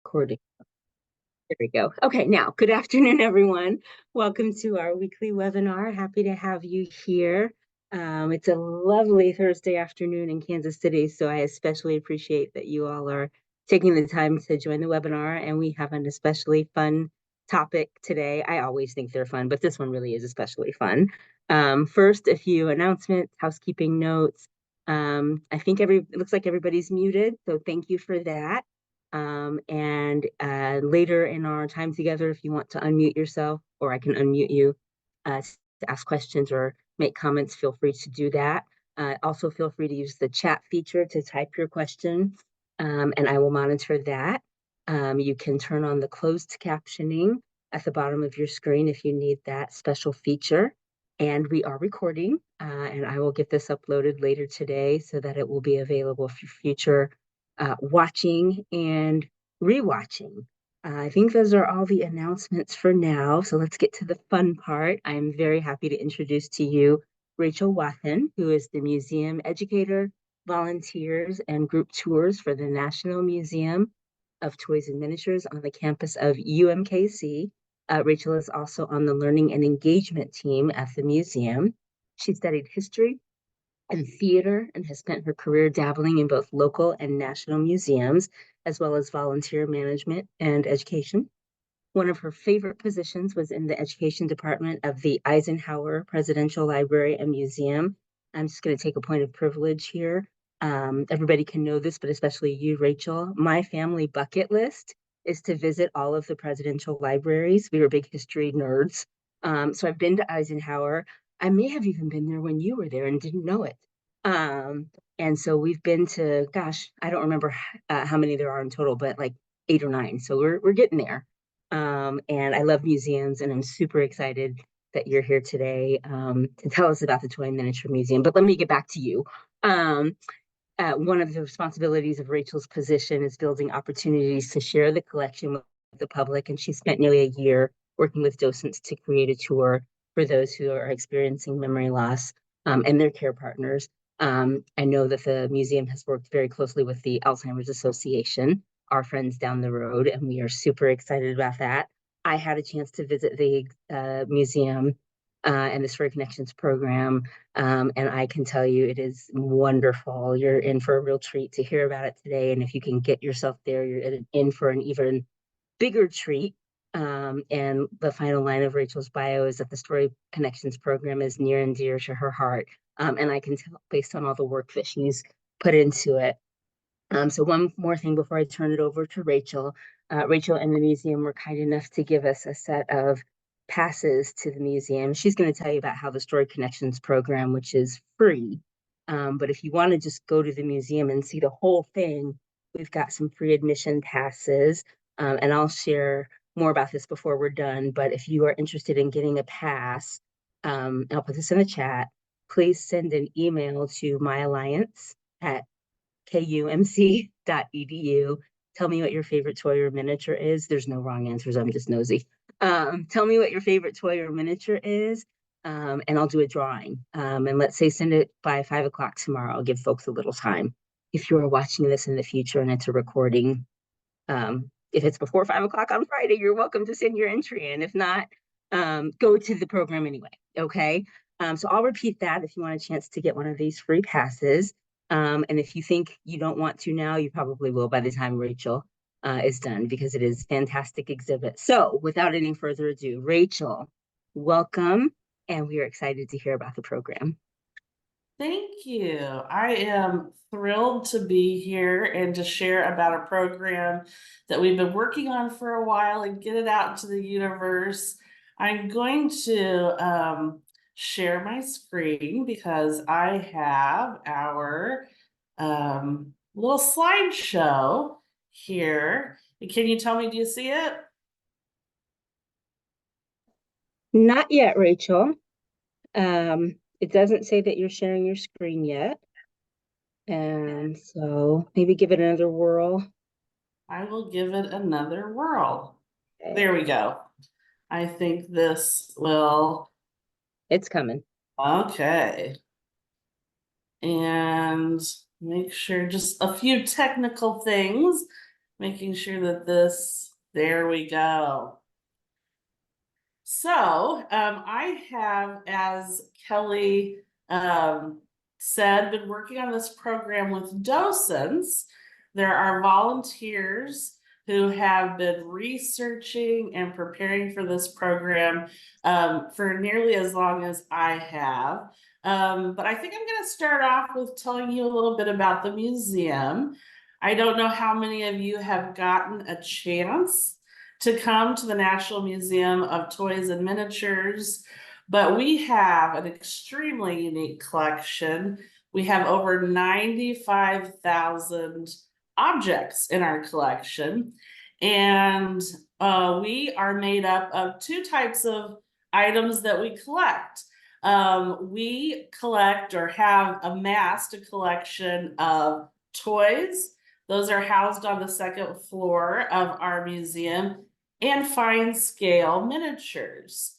Recording. There we go. Okay, now, good afternoon, everyone. Welcome to our weekly webinar. Happy to have you here. It's a lovely Thursday afternoon in Kansas City, so I especially appreciate that you all are taking the time to join the webinar, and we have an especially fun topic today. I always think they're fun, but this one really is especially fun. First, a few announcements, housekeeping notes. I think it looks like everybody's muted, so thank you for that. And later in our time together, if you want to unmute yourself, or I can unmute you to ask questions or make comments, feel free to do that. Also, feel free to use the chat feature to type your question, and I will monitor that. You can turn on the closed captioning at the bottom of your screen if you need that special feature. And we are recording, and I will get this uploaded later today so that it will be available for future watching and rewatching. I think those are all the announcements for now. So let's get to the fun part. I'm very happy to introduce to you Rachel Wathen, who is the museum educator, volunteers, and group tours for the National Museum of Toys and Miniatures on the campus of UMKC. Rachel is also on the learning and engagement team at the museum. She studied history and theater and has spent her career dabbling in both local and national museums, as well as volunteer management and education. One of her favorite positions was in the education department of the Eisenhower Presidential Library and Museum. I'm just going to take a point of privilege here. Everybody can know this, but especially you, Rachel. My family bucket list is to visit all of the presidential libraries. We were big history nerds. So I've been to Eisenhower. I may have even been there when you were there and didn't know it. And so we've been to, gosh, I don't remember how many there are in total, but like 8 or 9. So we're getting there. And I love museums, and I'm super excited that you're here today to tell us about the Toy and Miniature Museum. But let me get back to you. One of the responsibilities of Rachel's position is building opportunities to share the collection with the public, and she spent nearly a year working with docents to create a tour for those who are experiencing memory loss and their care partners. I know that the museum has worked very closely with the Alzheimer's Association, our friends down the road, and we are super excited about that. I had a chance to visit the museum and the Story Connections program, and I can tell you it is wonderful. You're in for a real treat to hear about it today, and if you can get yourself there, you're in for an even bigger treat. And the final line of Rachel's bio is that the Story Connections program is near and dear to her heart, and I can tell based on all the work that she's put into it. So one more thing before I turn it over to Rachel. Rachel and the museum were kind enough to give us a set of passes to the museum. She's going to tell you about how the Story Connections program, which is free. But if you want to just go to the museum and see the whole thing, we've got some free admission passes. And I'll share more about this before we're done. But if you are interested in getting a pass, I'll put this in the chat. Please send an email to myalliance@kumc.edu. Tell me what your favorite toy or miniature is. There's no wrong answers. I'm just nosy. Tell me what your favorite toy or miniature is, and I'll do a drawing. And let's say send it by 5 o'clock tomorrow. I'll give folks a little time. If you are watching this in the future and it's a recording, if it's before 5 o'clock on Friday, you're welcome to send your entry in. If not, go to the program anyway. Okay. So I'll repeat that if you want a chance to get one of these free passes. And if you think you don't want to now, you probably will by the time Rachel is done, because it is a fantastic exhibit. So without any further ado, Rachel, welcome. And we are excited to hear about the program. Thank you. I am thrilled to be here and to share about a program that we've been working on for a while and get it out into the universe. I'm going to share my screen because I have our little slideshow here. Can you tell me, do you see it? Not yet, Rachel. It doesn't say that you're sharing your screen yet. And so maybe give it another whirl. I will give it another whirl. Okay. There we go. I think this will. It's coming. Okay. And make sure just a few technical things. Making sure that there we go. So I have, as Kelly said, been working on this program with docents. There are volunteers who have been researching and preparing for this program for nearly as long as I have. But I think I'm going to start off with telling you a little bit about the museum. I don't know how many of you have gotten a chance to come to the National Museum of Toys and Miniatures, but we have an extremely unique collection. We have over 95,000 objects in our collection, and we are made up of two types of items that we collect. We collect or have amassed a collection of toys. Those are housed on the second floor of our museum, and fine scale miniatures.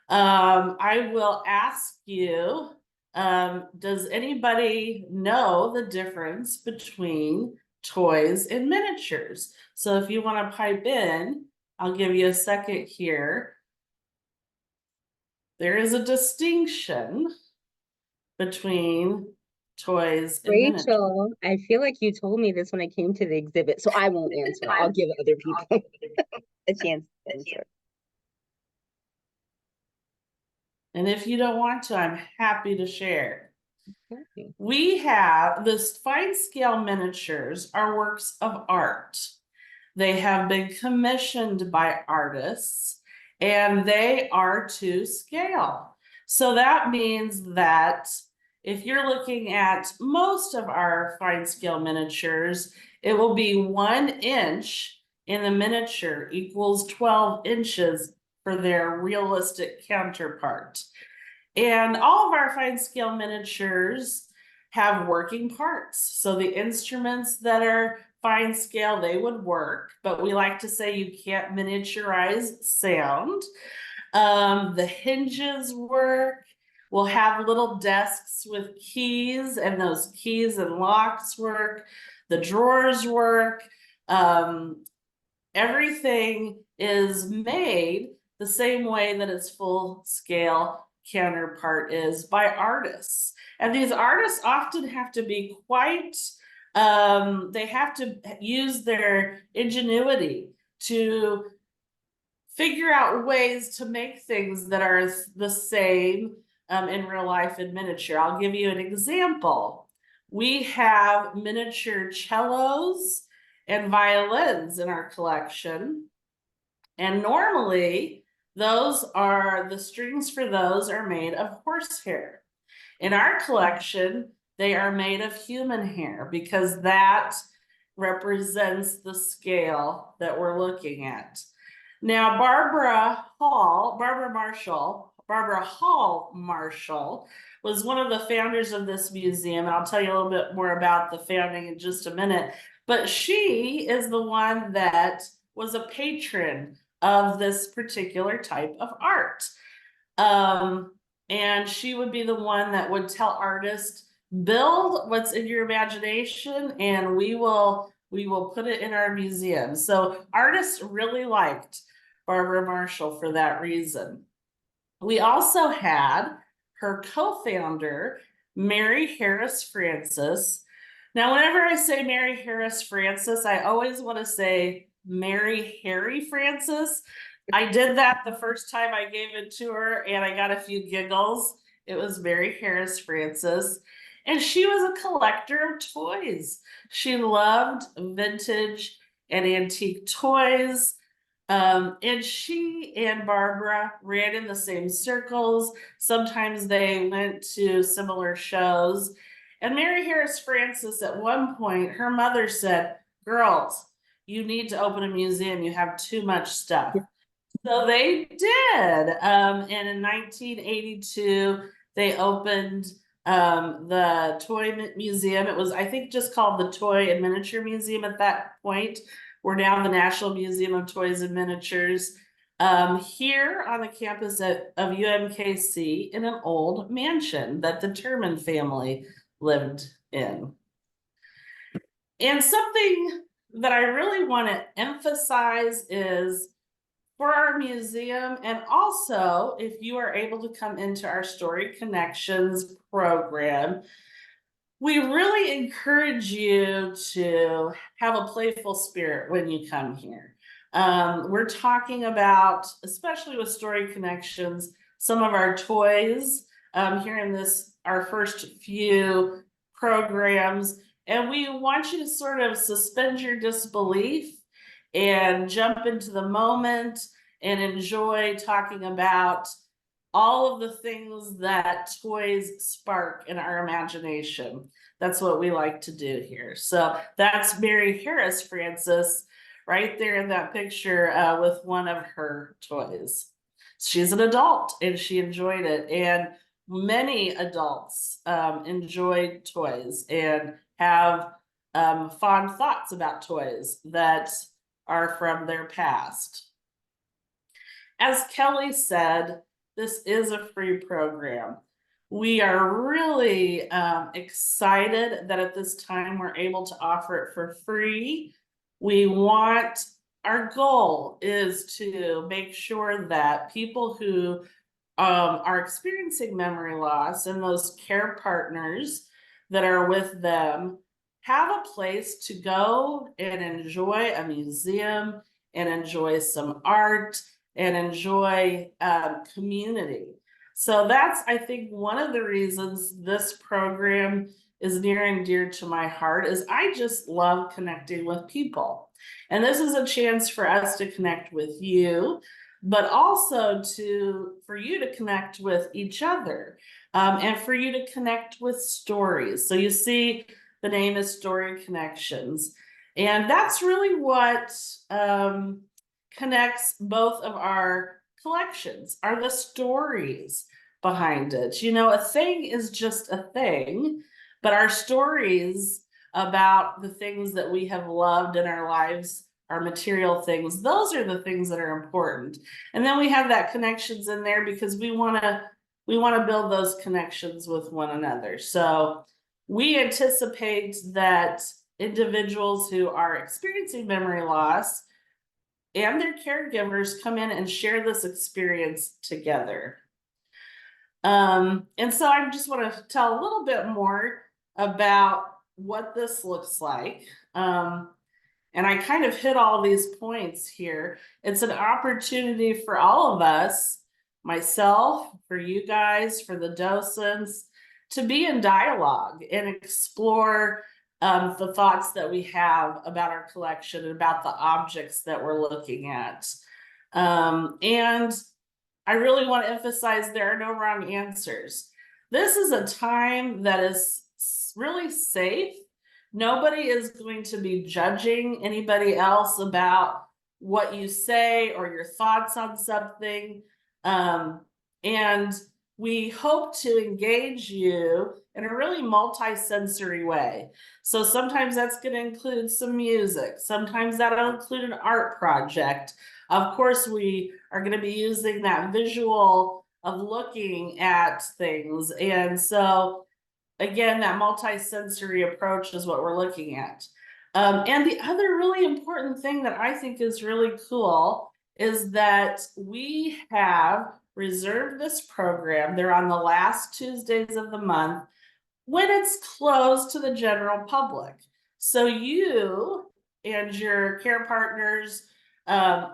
I will ask you, does anybody know the difference between toys and miniatures? So if you want to pipe in, I'll give you a second here. There is a distinction between toys and miniatures. Rachel, I feel like you told me this when I came to the exhibit, so I won't answer. I'll give other people a chance to answer. And if you don't want to, I'm happy to share. Okay. We have this fine scale miniatures are works of art. They have been commissioned by artists and they are to scale. So that means that if you're looking at most of our fine scale miniatures, it will be 1 inch in the miniature equals 12 inches for their realistic counterpart. And all of our fine scale miniatures have working parts. So the instruments that are fine scale, they would work, but we like to say you can't miniaturize sound. The hinges work. We'll have little desks with keys, and those keys and locks work. The drawers work. Everything is made the same way that its full scale counterpart is by artists. And these artists often have to be quite, they have to use their ingenuity to figure out ways to make things that are the same in real life in miniature. I'll give you an example. We have miniature cellos and violins in our collection. And normally the strings for those are made of horsehair. In our collection, they are made of human hair because that represents the scale that we're looking at. Now, Barbara Hall Marshall was one of the founders of this museum. And I'll tell you a little bit more about the founding in just a minute. But she is the one that was a patron of this particular type of art. And she would be the one that would tell artists, build what's in your imagination, and we will put it in our museum. So artists really liked Barbara Marshall for that reason. We also had her co-founder, Mary Harris Francis. Now, whenever I say Mary Harris Francis, I always want to say Mary Harry Francis. I did that the first time I gave it to her and I got a few giggles. It was Mary Harris Francis. And she was a collector of toys. She loved vintage and antique toys. And she and Barbara ran in the same circles. Sometimes they went to similar shows. And Mary Harris Francis, at one point, her mother said, "Girls, you need to open a museum. You have too much stuff." So they did. And in 1982, they opened the Toy Museum. It was, I think, just called the Toy and Miniature Museum at that point. We're now the National Museum of Toys and Miniatures here on the campus of UMKC in an old mansion that the Terman family lived in. And something that I really want to emphasize is for our museum, and also if you are able to come into our Story Connections program, we really encourage you to have a playful spirit when you come here. We're talking about, especially with Story Connections, some of our toys here in this, our first few programs. And we want you to sort of suspend your disbelief and jump into the moment and enjoy talking about all of the things that toys spark in our imagination. That's what we like to do here. So that's Mary Harris Francis right there in that picture with one of her toys. She's an adult and she enjoyed it. And many adults enjoy toys and have fond thoughts about toys that are from their past. As Kelly said, this is a free program. We are really excited that at this time we're able to offer it for free. Our goal is to make sure that people who are experiencing memory loss and those care partners that are with them have a place to go and enjoy a museum and enjoy some art and enjoy community. So that's, I think, one of the reasons this program is near and dear to my heart is I just love connecting with people. And this is a chance for us to connect with you, but also for you to connect with each other and for you to connect with stories. So you see the name is Story Connections. And that's really what connects both of our collections are the stories behind it. You know, a thing is just a thing, but our stories about the things that we have loved in our lives, our material things, those are the things that are important. And then we have that connections in there because we want to build those connections with one another. So we anticipate that individuals who are experiencing memory loss and their caregivers come in and share this experience together. And so I just want to tell a little bit more about what this looks like. And I kind of hit all these points here. It's an opportunity for all of us, myself, for you guys, for the docents, to be in dialogue and explore the thoughts that we have about our collection and about the objects that we're looking at. And I really want to emphasize there are no wrong answers. This is a time that is really safe. Nobody is going to be judging anybody else about what you say or your thoughts on something. And we hope to engage you in a really multi-sensory way. So sometimes that's going to include some music. Sometimes that'll include an art project. Of course, we are going to be using that visual of looking at things. And so again, that multi-sensory approach is what we're looking at. And the other really important thing that I think is really cool is that we have reserved this program. They're on the last Tuesdays of the month when it's closed to the general public. So you and your care partners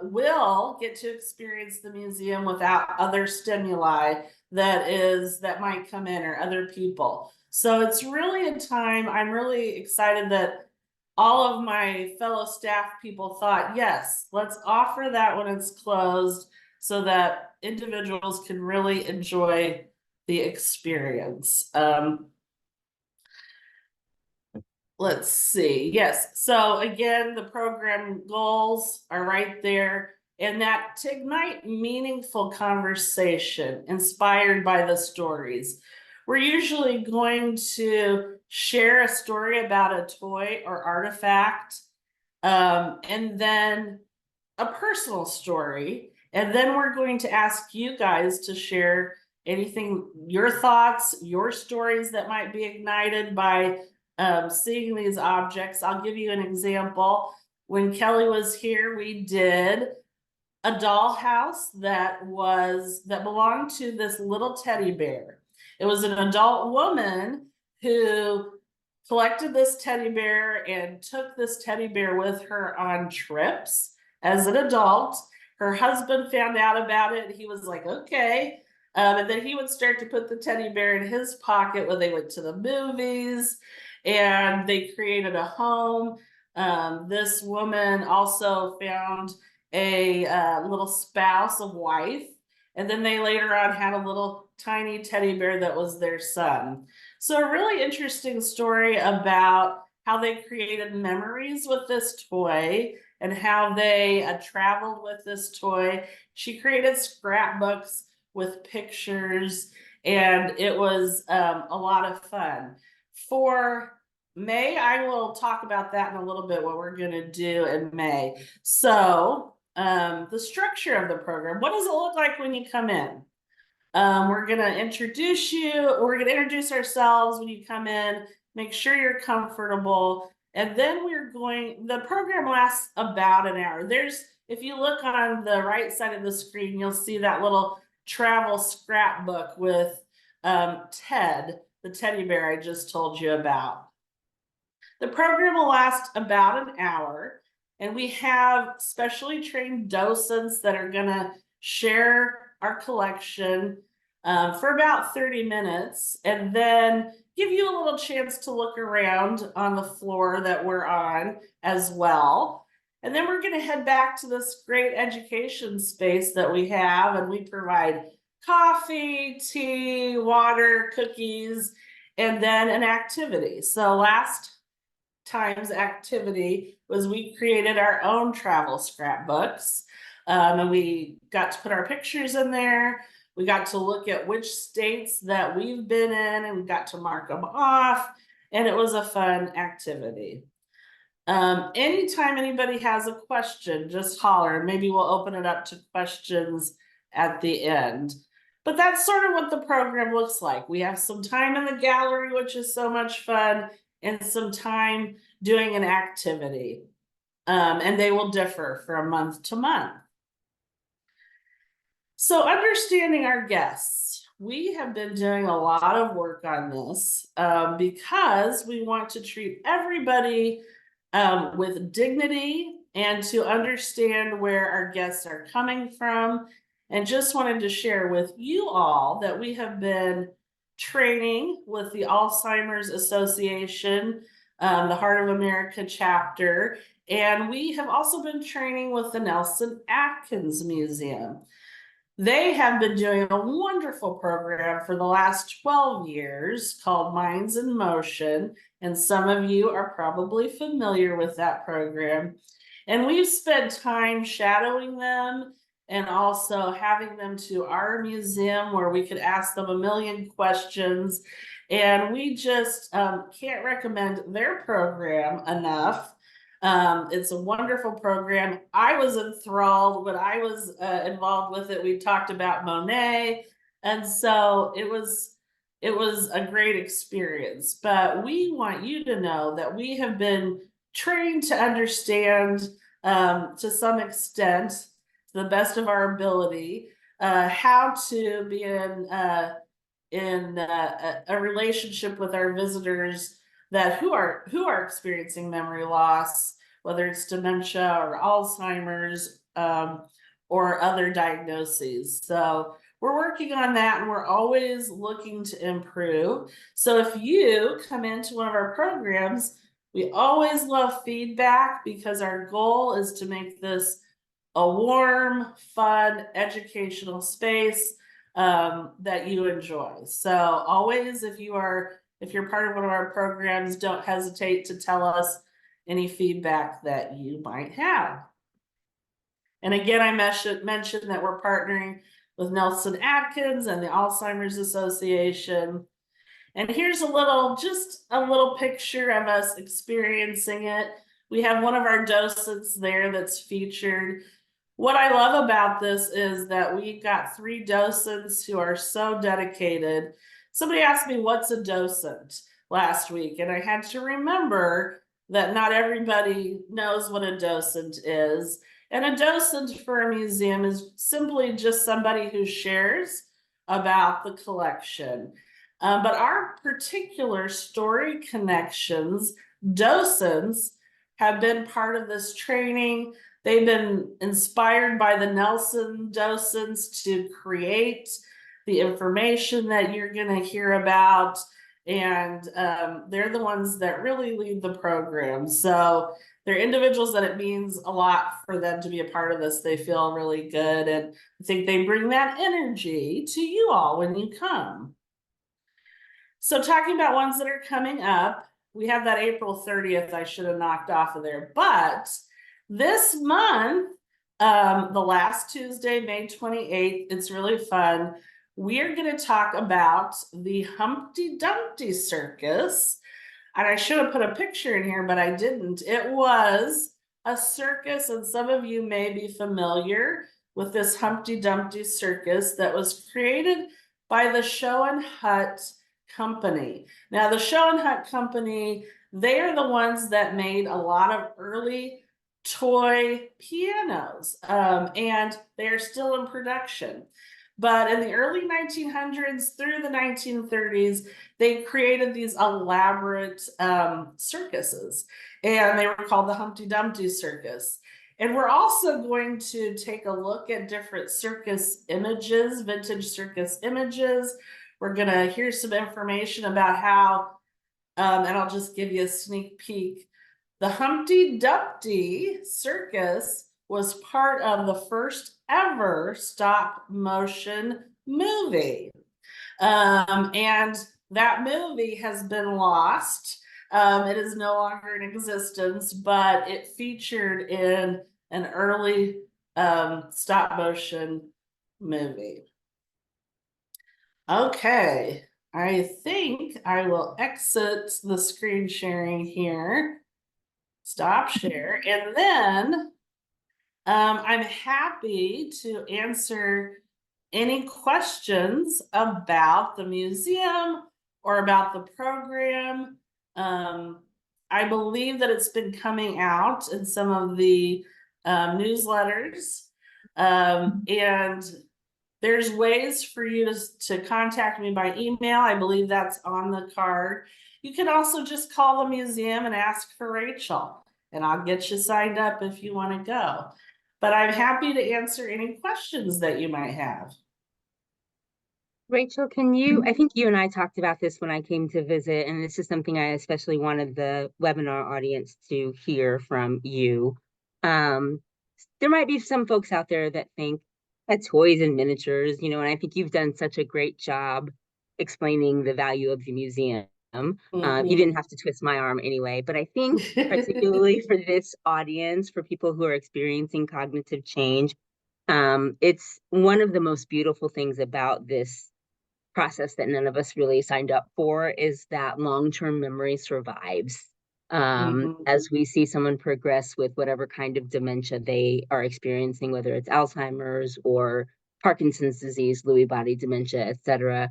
will get to experience the museum without other stimuli that might come in or other people. So it's really a time, I'm really excited that all of my fellow staff people thought, yes, let's offer that when it's closed so that individuals can really enjoy the experience. Let's see. Yes. So again, the program goals are right there. And that to ignite meaningful conversation inspired by the stories. We're usually going to share a story about a toy or artifact, and then a personal story. And then we're going to ask you guys to share anything, your thoughts, your stories that might be ignited by seeing these objects. I'll give you an example. When Kelly was here, we did a dollhouse that belonged to this little teddy bear. It was an adult woman who collected this teddy bear and took this teddy bear with her on trips as an adult. Her husband found out about it. He was like, okay. And then he would start to put the teddy bear in his pocket when they went to the movies, and they created a home. This woman also found a little spouse, a wife, and then they later on had a little tiny teddy bear that was their son. So a really interesting story about how they created memories with this toy and how they traveled with this toy. She created scrapbooks with pictures, and it was a lot of fun. For May, I will talk about that in a little bit, what we're going to do in May. So the structure of the program, what does it look like when you come in? We're going to introduce you. We're going to introduce ourselves when you come in, make sure you're comfortable. And then the program lasts about an hour. If you look on the right side of the screen, you'll see that little travel scrapbook with Ted, the teddy bear I just told you about. The program will last about an hour, and we have specially trained docents that are going to share our collection for about 30 minutes, and then give you a little chance to look around on the floor that we're on as well. And then we're going to head back to this great education space that we have, and we provide coffee, tea, water, cookies, and then an activity. So last time's activity was we created our own travel scrapbooks, and we got to put our pictures in there. We got to look at which states that we've been in, and we got to mark them off, and it was a fun activity. Anytime anybody has a question, just holler. Maybe we'll open it up to questions at the end. But that's sort of what the program looks like. We have some time in the gallery, which is so much fun, and some time doing an activity. And they will differ from month to month. So understanding our guests. We have been doing a lot of work on this because we want to treat everybody with dignity and to understand where our guests are coming from. And just wanted to share with you all that we have been training with the Alzheimer's Association, the Heart of America chapter, and we have also been training with the Nelson Atkins Museum. They have been doing a wonderful program for the last 12 years called Minds in Motion, and some of you are probably familiar with that program. And we've spent time shadowing them and also having them to our museum where we could ask them a million questions. And we just can't recommend their program enough. It's a wonderful program. I was enthralled when I was involved with it. We talked about Monet, and so it was a great experience. But we want you to know that we have been trained to understand to some extent, to the best of our ability, how to be in a relationship with our visitors who are experiencing memory loss, whether it's dementia or Alzheimer's or other diagnoses. So we're working on that, and we're always looking to improve. So if you come into one of our programs, we always love feedback because our goal is to make this a warm, fun, educational space that you enjoy. So always, if you're part of one of our programs, don't hesitate to tell us any feedback that you might have. And again, I mentioned that we're partnering with Nelson Atkins and the Alzheimer's Association. And here's just a little picture of us experiencing it. We have one of our docents there that's featured. What I love about this is that we've got 3 docents who are so dedicated. Somebody asked me, what's a docent, last week? And I had to remember that not everybody knows what a docent is. And a docent for a museum is simply just somebody who shares about the collection. But our particular Story Connections docents have been part of this training. They've been inspired by the Nelson docents to create the information that you're going to hear about. And they're the ones that really lead the program. So they're individuals that it means a lot for them to be a part of this. They feel really good. And I think they bring that energy to you all when you come. So talking about ones that are coming up, we have that April 30th I should have knocked off of there. But this month, the last Tuesday, May 28th, it's really fun. We're going to talk about the Humpty Dumpty Circus. And I should have put a picture in here, but I didn't. It was a circus, and some of you may be familiar with this Humpty Dumpty Circus that was created by the Show and Hut Company. Now, the Show and Hut Company, they are the ones that made a lot of early toy pianos, and they're still in production. But in the early 1900s through the 1930s, they created these elaborate circuses, and they were called the Humpty Dumpty Circus. And we're also going to take a look at different circus images, vintage circus images. We're going to hear some information about how, and I'll just give you a sneak peek. The Humpty Dumpty Circus was part of the first ever stop motion movie. And that movie has been lost. It is no longer in existence, but it featured in an early stop motion movie. Okay, I think I will exit the screen sharing here. Stop share, and then I'm happy to answer any questions about the museum or about the program. I believe that it's been coming out in some of the newsletters, and there's ways for you to contact me by email. I believe that's on the card. You can also just call the museum and ask for Rachel, and I'll get you signed up if you want to go. But I'm happy to answer any questions that you might have. Rachel, I think you and I talked about this when I came to visit, and this is something I especially wanted the webinar audience to hear from you. There might be some folks out there that think that toys and miniatures, and I think you've done such a great job explaining the value of the museum. You didn't have to twist my arm anyway, but I think particularly for this audience, for people who are experiencing cognitive change, it's one of the most beautiful things about this process that none of us really signed up for is that long-term memory survives. As we see someone progress with whatever kind of dementia they are experiencing, whether it's Alzheimer's or Parkinson's disease, Lewy body dementia, etc.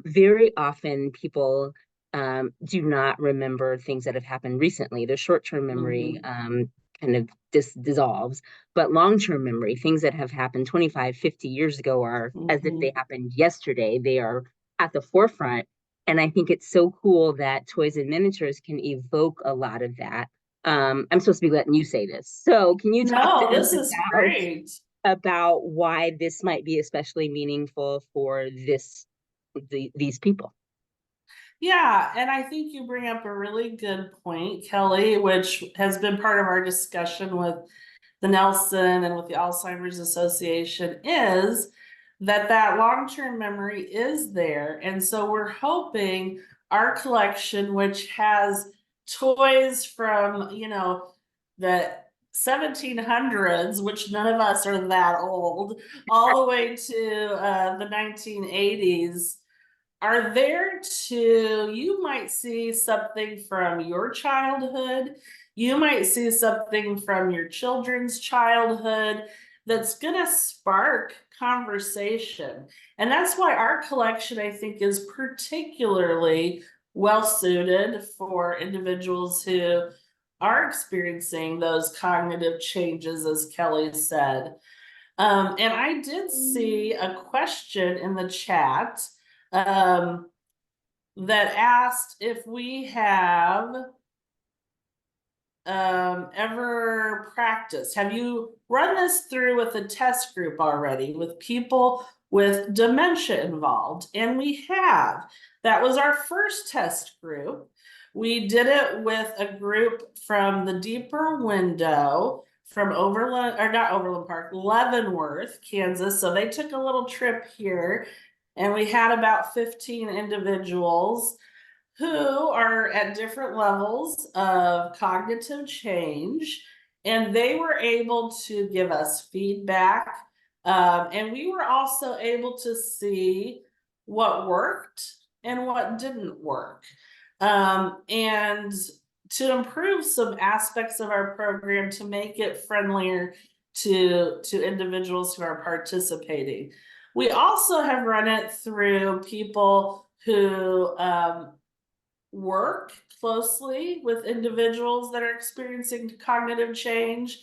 Very often people do not remember things that have happened recently. Their short-term memory kind of dissolves, but long-term memory, things that have happened 25, 50 years ago are as if they happened yesterday. They are at the forefront. And I think it's so cool that toys and miniatures can evoke a lot of that. I'm supposed to be letting you say this. So can you talk to us this is great. about why this might be especially meaningful for these people? Yeah, and I think you bring up a really good point, Kelly, which has been part of our discussion with the Nelson and with the Alzheimer's Association, is that long-term memory is there. And so we're hoping our collection, which has toys from, the 1700s, which none of us are that old, all the way to the 1980s, are there you might see something from your childhood, you might see something from your children's childhood that's going to spark conversation. And that's why our collection, I think, is particularly well suited for individuals who are experiencing those cognitive changes, as Kelly said. And I did see a question in the chat that asked if we have ever practiced. Have you run this through with a test group already with people with dementia involved? And we have. That was our first test group. We did it with a group from the Deeper Window from Overland, or not Overland Park, Leavenworth, Kansas. So they took a little trip here, and we had about 15 individuals who are at different levels of cognitive change, and they were able to give us feedback. And we were also able to see what worked and what didn't work. And to improve some aspects of our program to make it friendlier to individuals who are participating. We also have run it through people who work closely with individuals that are experiencing cognitive change.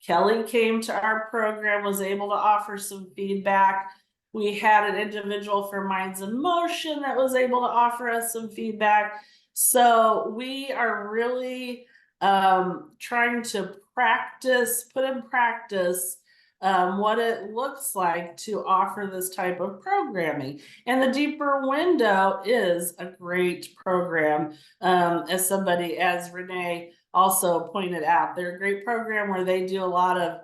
Kelly came to our program, was able to offer some feedback. We had an individual for Minds in Motion that was able to offer us some feedback. So we are really trying to put in practice what it looks like to offer this type of programming. And the Deeper Window is a great program. As Renee also pointed out, they're a great program where they do a lot of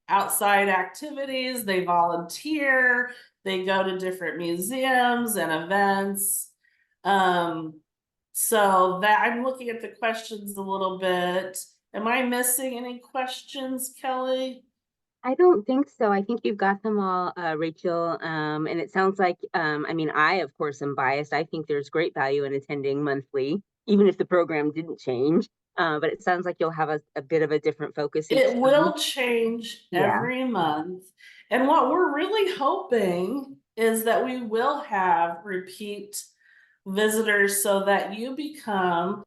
outside activities, they volunteer, they go to different museums and events. So that I'm looking at the questions a little bit. Am I missing any questions, Kelly? I don't think so. I think you've got them all, Rachel. And it sounds like, I mean, I, of course, am biased. I think there's great value in attending monthly, even if the program didn't change. But it sounds like you'll have a bit of a different focus each It time. will change Yeah. every month. And what we're really hoping is that we will have repeat visitors so that you become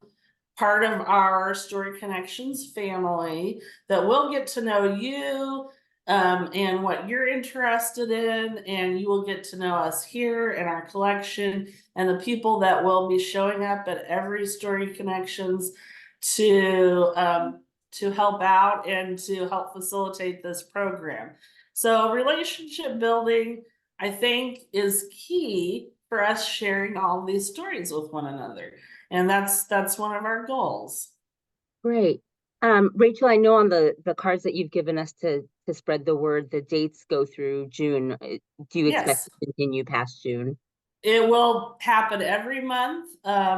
part of our Story Connections family, that we'll get to know you and what you're interested in, and you will get to know us here in our collection and the people that will be showing up at every Story Connections to help out and to help facilitate this program. So relationship building, I think, is key for us sharing all these stories with one another. And that's one of our goals. Great. Rachel, I know on the cards that you've given us to spread the word, the dates go through June. Do you expect Yes, to continue past June? it will happen every month.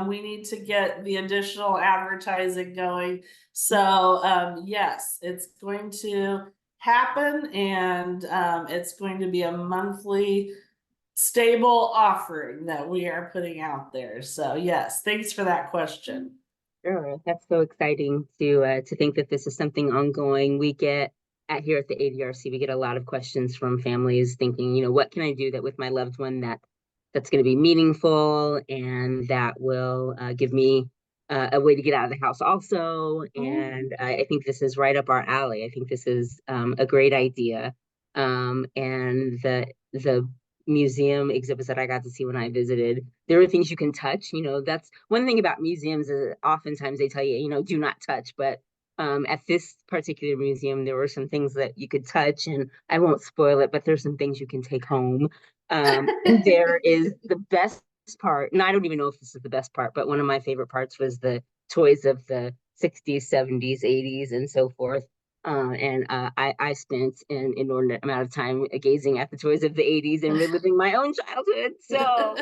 We need to get the additional advertising going. So yes, it's going to happen, and it's going to be a monthly stable offering that we are putting out there. So yes, thanks for that question. Sure, that's so exciting to think that this is something ongoing. We get at here at the ADRC, we get a lot of questions from families thinking, what can I do that with my loved one that's going to be meaningful and that will give me a way to get out of the house also. And I think this is right up our alley. I think this is a great idea. And the museum exhibits that I got to see when I visited, there are things you can touch. That's one thing about museums is oftentimes they tell you, do not touch. But at this particular museum, there were some things that you could touch, and I won't spoil it, but there's some things you can take home. And there is the best part, and I don't even know if this is the best part, but one of my favorite parts was the toys of the 60s, 70s, 80s, and so forth. I spent an inordinate amount of time gazing at the toys of the 80s and reliving my own childhood. So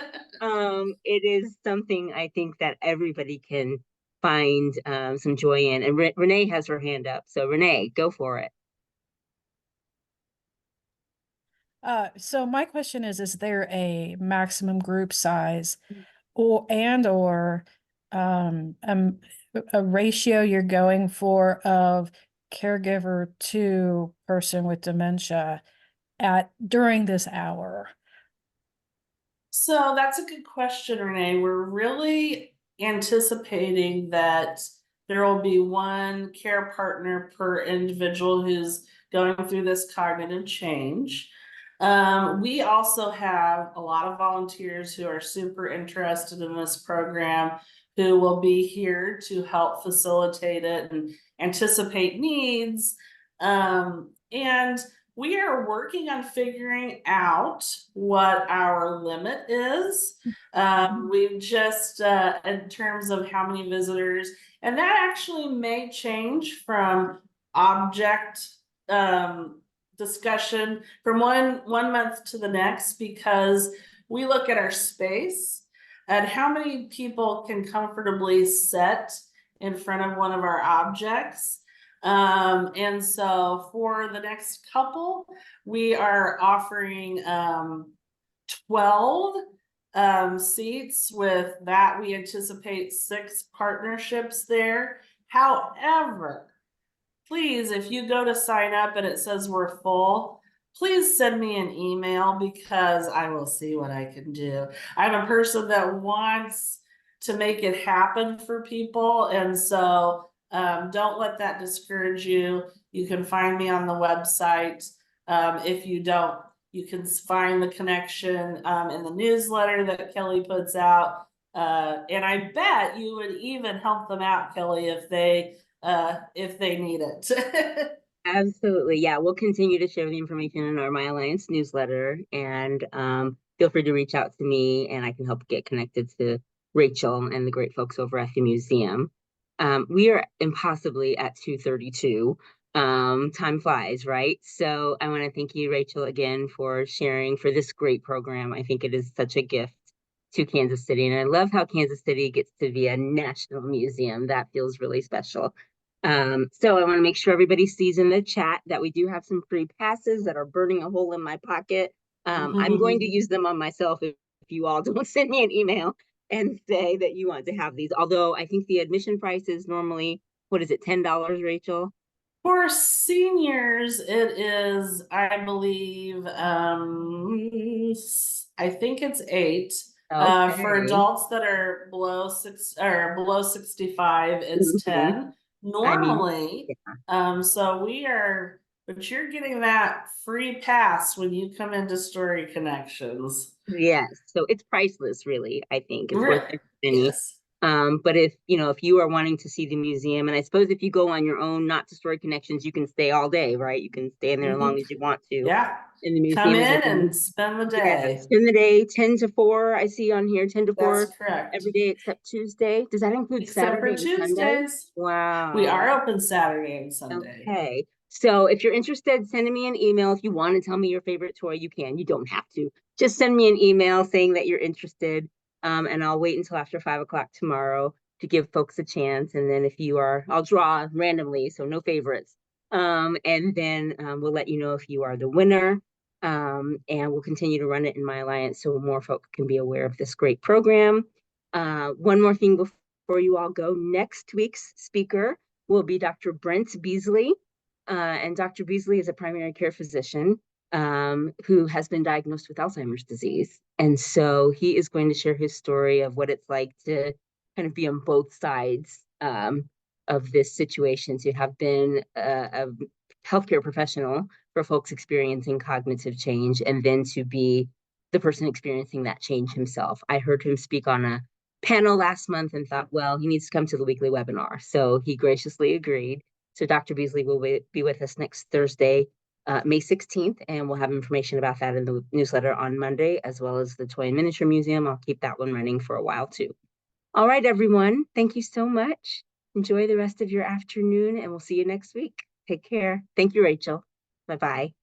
it is something I think that everybody can find some joy in. And Renee has her hand up. So Renee, go for it. So my question is there a maximum group size or a ratio you're going for of caregiver to person with dementia during this hour? So that's a good question, Renee. We're really anticipating that There will be one care partner per individual who's going through this cognitive change. We also have a lot of volunteers who are super interested in this program, who will be here to help facilitate it and anticipate needs. And we are working on figuring out what our limit is. We've just, in terms of how many visitors, and that actually may change from object discussion from one month to the next, because we look at our space and how many people can comfortably sit in front of one of our objects. And so for the next couple, we are offering 12 seats. With that, we anticipate 6 partnerships there. However, please, if you go to sign up and it says we're full, please send me an email, because I will see what I can do. I'm a person that wants to make it happen for people. And so don't let that discourage you. You can find me on the website. If you don't, you can find the connection in the newsletter that Kelly puts out. And I bet you would even help them out, Kelly, if they need it. Absolutely. Yeah, we'll continue to share the information in our My Alliance newsletter, and feel free to reach out to me and I can help get connected to Rachel and the great folks over at the museum. We are impossibly at 2:32. Time flies, right? So I want to thank you, Rachel, again for sharing for this great program. I think it is such a gift to Kansas City, and I love how Kansas City gets to be a national museum. That feels really special. So I want to make sure everybody sees in the chat that we do have some free passes that are burning a hole in my pocket. I'm going to use them on myself if you all don't send me an email and say that you want to have these. Although I think the admission price is normally, what is it, $10, Rachel? For seniors, it is, I believe, I think it's 8. For Okay. adults that are below 65, it's 10. Normally, so but you're getting that free pass when you come into Story Connections. Yes, so it's priceless, really. I think it's worth every penny. Yes. But if you are wanting to see the museum, and I suppose if you go on your own, not to Story Connections, you can stay all day, right? You can stay in there as long as you want to. Yeah. In the museum, Come in and spend the day. Yeah, spend the day 10 to 4. I see on here 10 to 4. That's correct. Every day except Tuesday. Does that include Saturday and Sunday? Tuesdays. Wow. We are open Saturday and Sunday. Okay. So if you're interested, send me an email. If you want to tell me your favorite toy, you can. You don't have to. Just send me an email saying that you're interested. And I'll wait until after 5 o'clock tomorrow to give folks a chance. And then if you are, I'll draw randomly, so no favorites. And then we'll let you know if you are the winner. And we'll continue to run it in My Alliance so more folks can be aware of this great program. One more thing before you all go. Next week's speaker will be Dr. Brent Beasley. And Dr. Beasley is a primary care physician who has been diagnosed with Alzheimer's disease. And so he is going to share his story of what it's like to kind of be on both sides of this situation, to have been a healthcare professional for folks experiencing cognitive change, and then to be the person experiencing that change himself. I heard him speak on a panel last month and thought, well, he needs to come to the weekly webinar. So he graciously agreed. So Dr. Beasley will be with us next Thursday, May 16th, and we'll have information about that in the newsletter on Monday, as well as the Toy and Miniature Museum. I'll keep that one running for a while too. All right, everyone. Thank you so much. Enjoy the rest of your afternoon, and we'll see you next week. Take care. Thank you, Rachel. Bye-bye.